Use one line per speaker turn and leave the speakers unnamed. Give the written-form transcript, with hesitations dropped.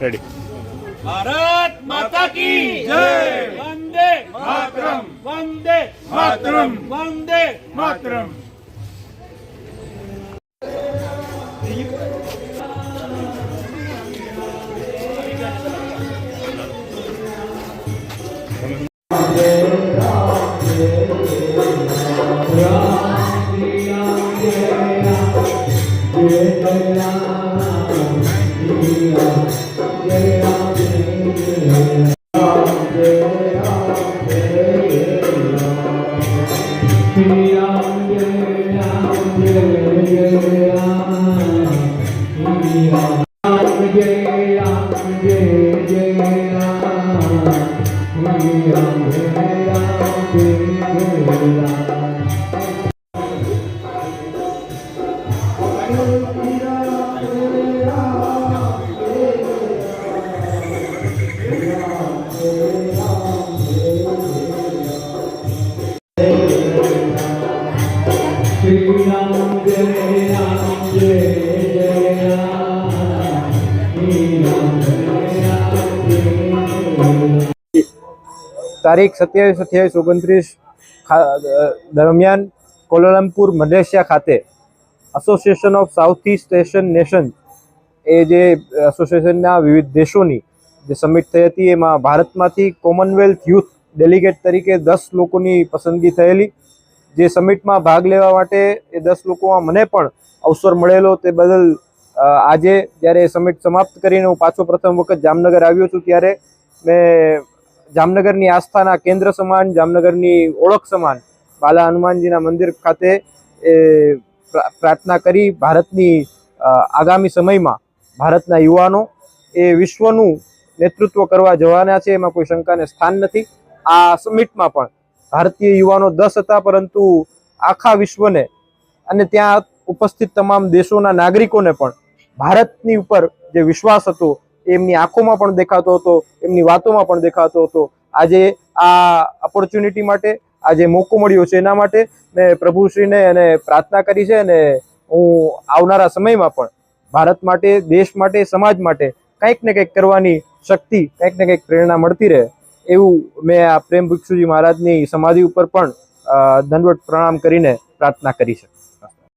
Ready.
Bharat माता की जय। वंदे मातरम, वंदे मातरम, वंदे मातरम।
તારીખ 27-28-29 દરમિયાન કોલાલમપુર મલેશિયા ખાતે association of south east Asian nation એ જે એસોસિએશનના વિવિધ દેશોની જે સમિટ થઈ હતી એમાં ભારતમાંથી કોમનવેલ્થ યુથ ડેલિગેટ તરીકે 10 લોકોની પસંદગી થયેલી। જે સમિટમાં ભાગ લેવા માટે એ 10 લોકોમાં મને પણ અવસર મળેલો, તે બદલ આજે જ્યારે સમિટ સમાપ્ત કરીને હું પાછો પ્રથમ વખત જામનગર આવ્યો છું ત્યારે મેં જામનગરની આસ્થાના કેન્દ્ર સમાન, જામનગરની ઓળખ સમાન બાલા હનુમાનજીના મંદિર ખાતે પ્રાર્થના કરી ભારતની આગામી સમયમાં ભારતના યુવાનો એ વિશ્વનું નેતૃત્વ કરવા જવાના છે, એમાં કોઈ શંકાને સ્થાન નથી। આ સમિટમાં પણ ભારતીય યુવાનો 10 હતા, પરંતુ આખા વિશ્વને અને ત્યાં ઉપસ્થિત તમામ દેશોના નાગરિકોને પણ ભારતની ઉપર જે વિશ્વાસ હતો એમની આંખોમાં પણ દેખાતો હતો, એમની વાતોમાં પણ દેખાતો હતો। આજે આ ઓપોર્ચ્યુનિટી માટે, આજે મોકો મળ્યો છે એના માટે મેં પ્રભુશ્રીને અને પ્રાર્થના કરી છે અને હું આવનારા સમયમાં પણ ભારત માટે, દેશ માટે, સમાજ માટે કંઈક ને કંઈક કરવાની શક્તિ, કંઈક ને કંઈક પ્રેરણા મળતી રહે એવું મેં આ પ્રેમ ભિક્ષુજી મહારાજની સમાધિ ઉપર પણ દંડવત પ્રણામ કરીને પ્રાર્થના કરી છે।